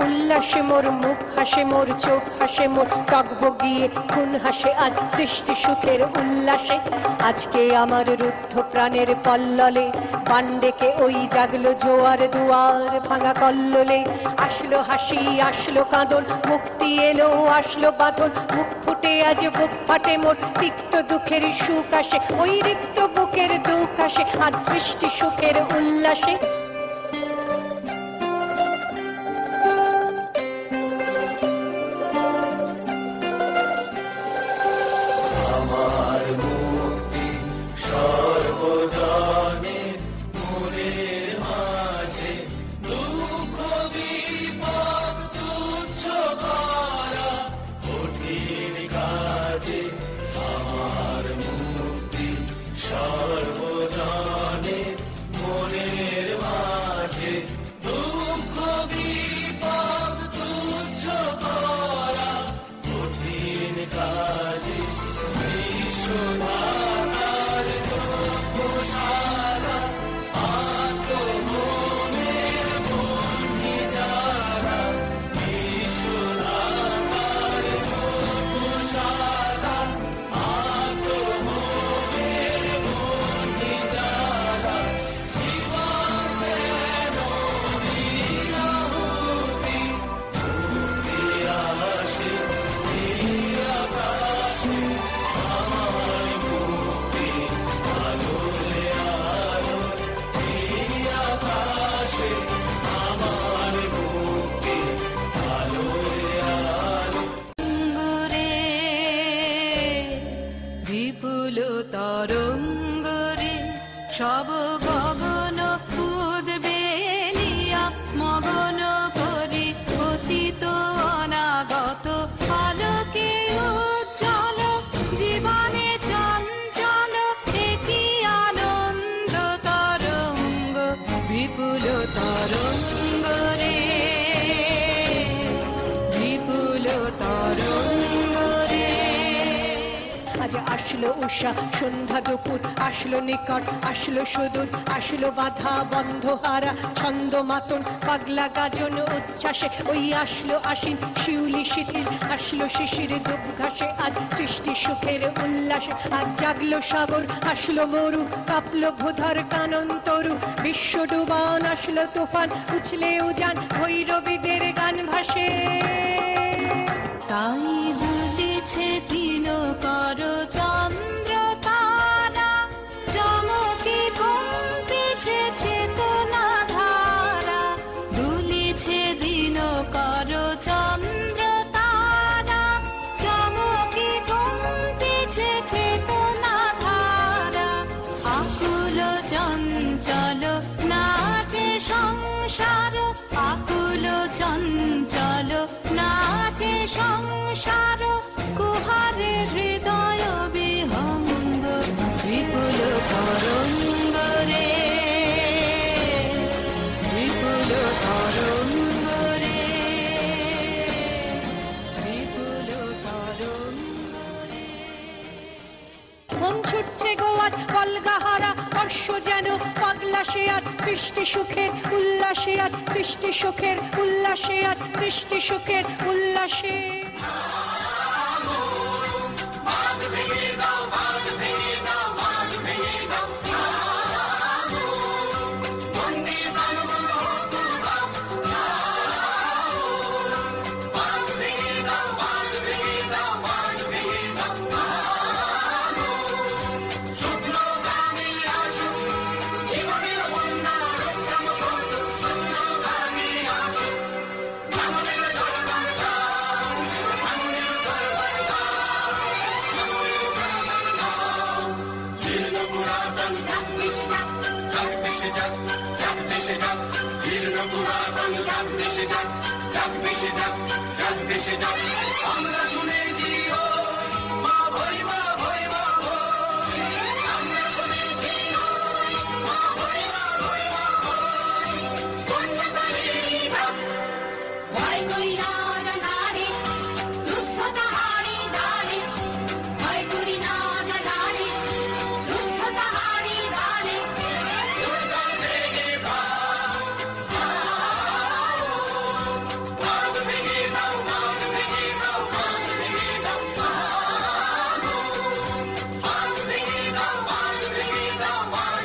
উল্লাসে মোর মুখ হাসে, মোর চোখ হাসে, মোর টগবগিয়ে খুন হাসে আর সৃষ্টি সুখের উল্লাসে। আজকে আমার রুদ্ধ প্রাণের পল্ললে বান্ডেকে ওই জাগলো জোয়ার দুয়ার ভাঙা কল্লোলে। আসলো হাসি আসলো কাঁদন, মুক্তি এলো আসলো বাঁধন, মুখ ফুটে আজ বুক ফাটে মোর, তিক্ত দুঃখের সুখ আসে, ওই রিক্ত বুকের দুঃখ আসে আর সৃষ্টি সুখের উল্লাসে। সব গগন উদ্বেলিয়া মগন করি অতীত অনাগত আলোকে উজ্জ্বল জীবনে চঞ্চল একই আনন্দ তরঙ্গ বিপুল তরঙ্গ রে বিপুল তরঙ্গ রে। আজ আসলো উষা সন্ধ্যা দুপুর, আসলো নিকট আসলো সুদূর, আসলো বাধা বন্ধ হারা ছন্দ মাতন পাগলা গাজন উচ্ছ্বাসে, ওই আসলো আশ্বিন শিউলি শিথিল, আসলো শিশির দুব ঘাসে আজ সৃষ্টি সুখের উল্লাসে। আজ জাগলো সাগর আসলো মরু, কাঁপলো ভূধর কানন তরু, বিশ্ব ডুবান আসলো তুফান, উছলে উজান ভৈরবীদের গান ভাসে। তাই দুলিছে তিন কর চন্দ্র তারা, চমকে কম্পেছে চেতনা ধারা, দুলিছে দিন কর চন্দ্র তারা, চমকে কম্পেছে চেতনা ধারা, আকুল চঞ্চল নাচে সংসার, আকুল চঞ্চল নাচে সংসার, কুহারে হৃদয় বিহঙ্গ বিপুল তরঙ্গ রে বিপুল তরঙ্গ রে বিপুল তরঙ্গ রে। মন ছুটছে গোয়ার কলগাহারা, হর্ষ যেন পাগলা সে আর সৃষ্টি সুখের উল্লাসে, আর সৃষ্টি সুখের উল্লাসে, আর সৃষ্টি সুখের উল্লাসে। আমরা শুনেছি মা ভৈ মা ভৈ মা ভৈ, আমরা শুনেছি মা ভৈ মা ভৈ মা ভৈ, কন্যা কালী নাম ভয় করি না জানারে, রুদ্ধ তাহারি দানে, ভয় করি না জানারে, রুদ্ধ তাহারি দানে, দুর্গা দেবী মা